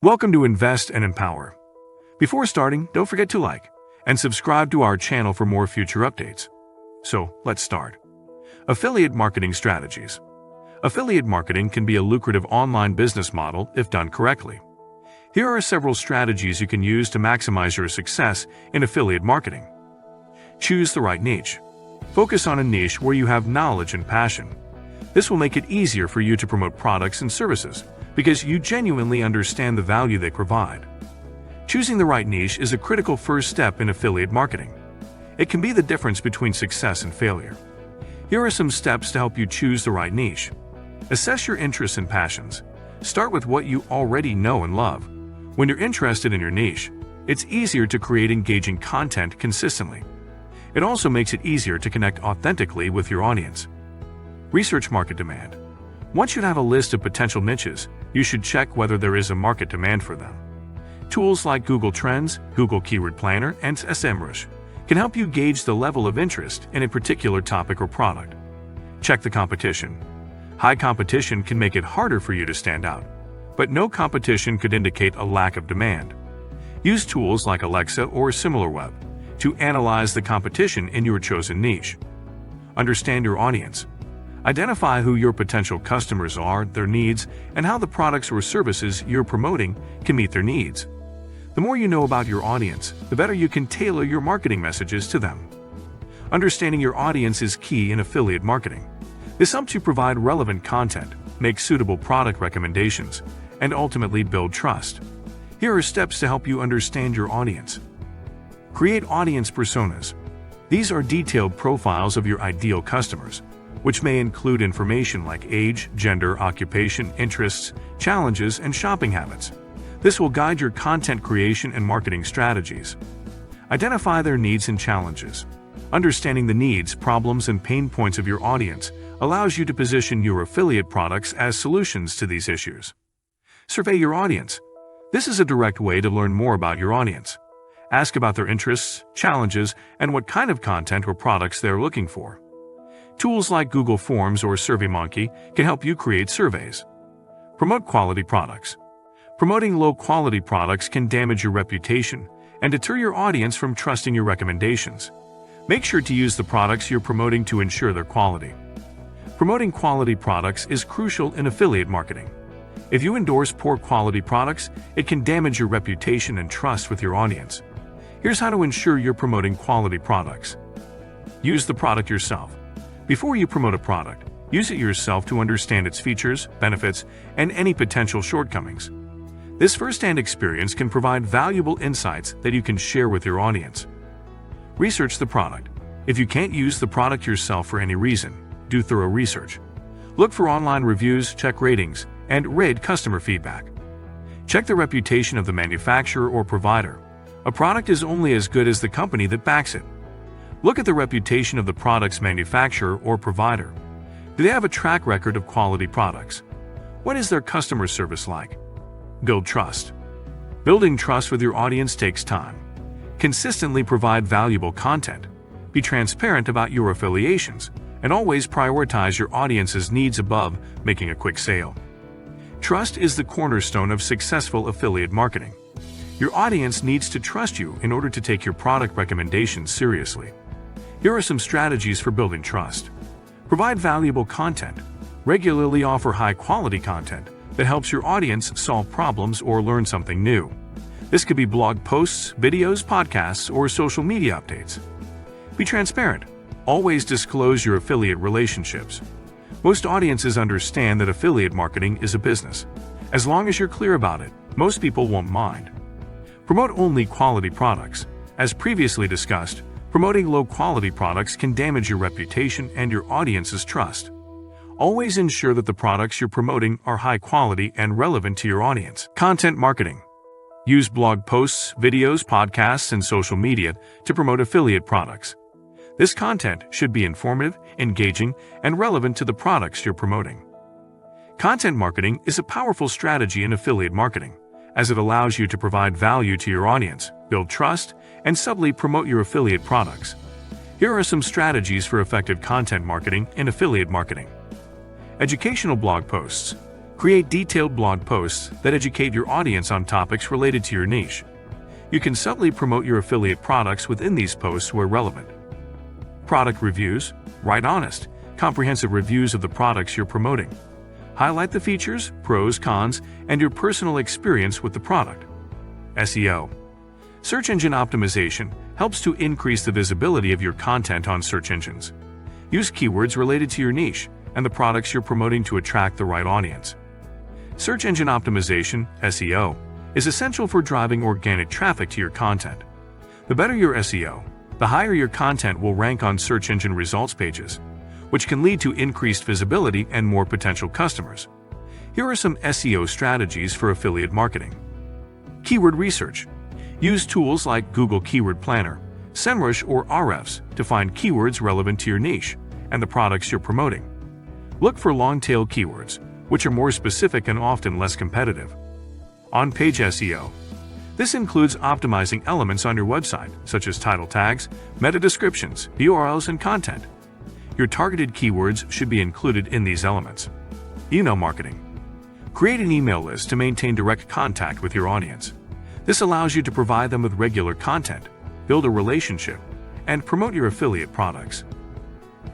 Welcome to Invest and Empower. Before starting, don't forget to like and subscribe to our channel for more future updates. So, let's start. Affiliate marketing strategies. Affiliate marketing can be a lucrative online business model if done correctly. Here are several strategies you can use to maximize your success in affiliate marketing. Choose the right niche. Focus on a niche where you have knowledge and passion. This will make it easier for you to promote products and services because you genuinely understand the value they provide. Choosing the right niche is a critical first step in affiliate marketing. It can be the difference between success and failure. Here are some steps to help you choose the right niche. Assess your interests and passions. Start with what you already know and love. When you're interested in your niche, it's easier to create engaging content consistently. It also makes it easier to connect authentically with your audience. Research market demand. Once you have a list of potential niches, you should check whether there is a market demand for them. Tools like Google Trends, Google Keyword Planner, and SEMrush can help you gauge the level of interest in a particular topic or product. Check the competition. High competition can make it harder for you to stand out, but no competition could indicate a lack of demand. Use tools like Alexa or SimilarWeb to analyze the competition in your chosen niche. Understand your audience. Identify who your potential customers are, their needs, and how the products or services you're promoting can meet their needs. The more you know about your audience, the better you can tailor your marketing messages to them. Understanding your audience is key in affiliate marketing. This helps you provide relevant content, make suitable product recommendations, and ultimately build trust. Here are steps to help you understand your audience. Create audience personas. These are detailed profiles of your ideal customers, which may include information like age, gender, occupation, interests, challenges, and shopping habits. This will guide your content creation and marketing strategies. Identify their needs and challenges. Understanding the needs, problems, and pain points of your audience allows you to position your affiliate products as solutions to these issues. Survey your audience. This is a direct way to learn more about your audience. Ask about their interests, challenges, and what kind of content or products they're looking for. Tools like Google Forms or SurveyMonkey can help you create surveys. Promote quality products. Promoting low-quality products can damage your reputation and deter your audience from trusting your recommendations. Make sure to use the products you're promoting to ensure their quality. Promoting quality products is crucial in affiliate marketing. If you endorse poor quality products, it can damage your reputation and trust with your audience. Here's how to ensure you're promoting quality products. Use the product yourself. Before you promote a product, use it yourself to understand its features, benefits, and any potential shortcomings. This first-hand experience can provide valuable insights that you can share with your audience. Research the product. If you can't use the product yourself for any reason, do thorough research. Look for online reviews, check ratings, and read customer feedback. Check the reputation of the manufacturer or provider. A product is only as good as the company that backs it. Look at the reputation of the product's manufacturer or provider. Do they have a track record of quality products? What is their customer service like? Build trust. Building trust with your audience takes time. Consistently provide valuable content. Be transparent about your affiliations, and always prioritize your audience's needs above making a quick sale. Trust is the cornerstone of successful affiliate marketing. Your audience needs to trust you in order to take your product recommendations seriously. Here are some strategies for building trust. Provide valuable content. Regularly offer high-quality content that helps your audience solve problems or learn something new. This could be blog posts, videos, podcasts, or social media updates. Be transparent. Always disclose your affiliate relationships. Most audiences understand that affiliate marketing is a business. As long as you're clear about it, most people won't mind. Promote only quality products. As previously discussed, promoting low-quality products can damage your reputation and your audience's trust. Always ensure that the products you're promoting are high quality and relevant to your audience. Content marketing. Use blog posts, videos, podcasts, and social media to promote affiliate products. This content should be informative, engaging, and relevant to the products you're promoting. Content marketing is a powerful strategy in affiliate marketing, as it allows you to provide value to your audience, build trust, and subtly promote your affiliate products. Here are some strategies for effective content marketing in affiliate marketing. Educational blog posts. Create detailed blog posts that educate your audience on topics related to your niche. You can subtly promote your affiliate products within these posts where relevant. Product reviews. Write honest, comprehensive reviews of the products you're promoting. Highlight the features, pros, cons, and your personal experience with the product. SEO. Search engine optimization helps to increase the visibility of your content on search engines. Use keywords related to your niche and the products you're promoting to attract the right audience. Search engine optimization, SEO, is essential for driving organic traffic to your content. The better your SEO, the higher your content will rank on search engine results pages, which can lead to increased visibility and more potential customers. Here are some SEO strategies for affiliate marketing. Keyword research. Use tools like Google Keyword Planner, SEMrush, or Ahrefs to find keywords relevant to your niche and the products you're promoting. Look for long-tail keywords, which are more specific and often less competitive. On-page SEO. This includes optimizing elements on your website, such as title tags, meta descriptions, URLs, and content. Your targeted keywords should be included in these elements. Email marketing. Create an email list to maintain direct contact with your audience. This allows you to provide them with regular content, build a relationship, and promote your affiliate products.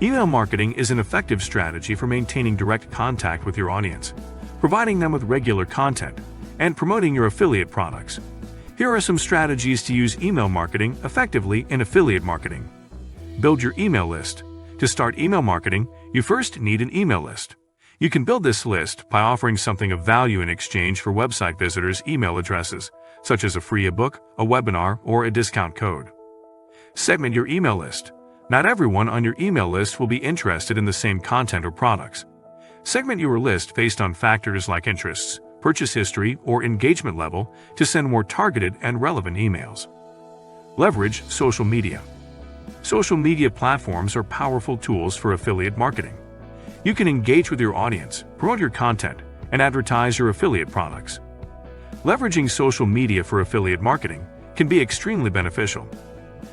Email marketing is an effective strategy for maintaining direct contact with your audience, providing them with regular content, and promoting your affiliate products. Here are some strategies to use email marketing effectively in affiliate marketing. Build your email list. To start email marketing, you first need an email list. You can build this list by offering something of value in exchange for website visitors' email addresses, such as a free ebook, a webinar, or a discount code. Segment your email list. Not everyone on your email list will be interested in the same content or products. Segment your list based on factors like interests, purchase history, or engagement level to send more targeted and relevant emails. Leverage social media. Social media platforms are powerful tools for affiliate marketing. You can engage with your audience, promote your content, and advertise your affiliate products. Leveraging social media for affiliate marketing can be extremely beneficial.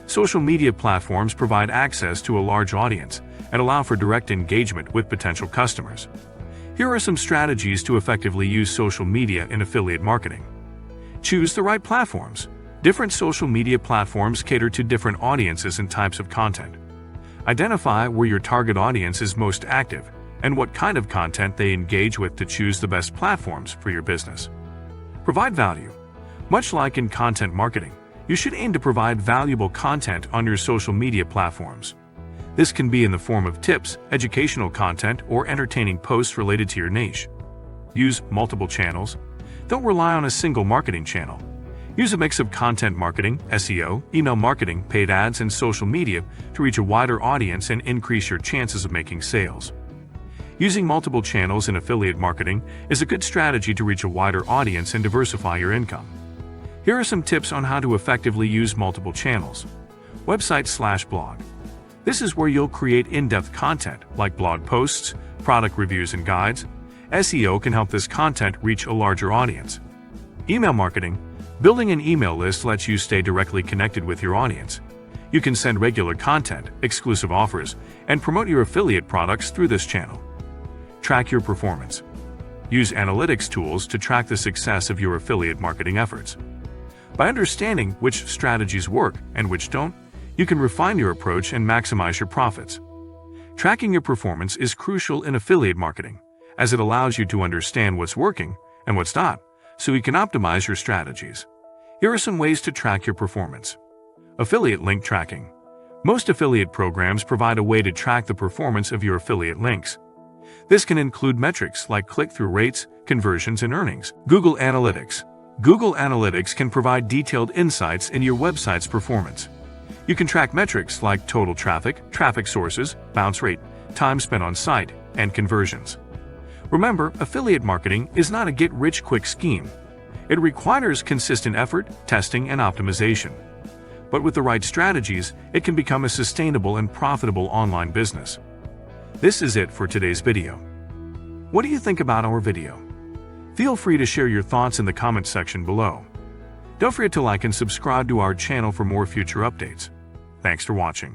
Social media platforms provide access to a large audience and allow for direct engagement with potential customers. Here are some strategies to effectively use social media in affiliate marketing. Choose the right platforms. Different social media platforms cater to different audiences and types of content. Identify where your target audience is most active and what kind of content they engage with to choose the best platforms for your business. Provide value. Much like in content marketing, you should aim to provide valuable content on your social media platforms. This can be in the form of tips, educational content, or entertaining posts related to your niche. Use multiple channels. Don't rely on a single marketing channel. Use a mix of content marketing, SEO, email marketing, paid ads, and social media to reach a wider audience and increase your chances of making sales. Using multiple channels in affiliate marketing is a good strategy to reach a wider audience and diversify your income. Here are some tips on how to effectively use multiple channels. Website/blog. This is where you'll create in-depth content like blog posts, product reviews, and guides. SEO can help this content reach a larger audience. Email marketing. Building an email list lets you stay directly connected with your audience. You can send regular content, exclusive offers, and promote your affiliate products through this channel. Track your performance. Use analytics tools to track the success of your affiliate marketing efforts. By understanding which strategies work and which don't, you can refine your approach and maximize your profits. Tracking your performance is crucial in affiliate marketing, as it allows you to understand what's working and what's not, so you can optimize your strategies. Here are some ways to track your performance. Affiliate link tracking. Most affiliate programs provide a way to track the performance of your affiliate links. This can include metrics like click-through rates, conversions, and earnings. Google Analytics. Google Analytics can provide detailed insights into your website's performance. You can track metrics like total traffic, traffic sources, bounce rate, time spent on site, and conversions. Remember, affiliate marketing is not a get-rich-quick scheme. It requires consistent effort, testing, and optimization. But with the right strategies, it can become a sustainable and profitable online business. This is it for today's video. What do you think about our video? Feel free to share your thoughts in the comments section below. Don't forget to like and subscribe to our channel for more future updates. Thanks for watching.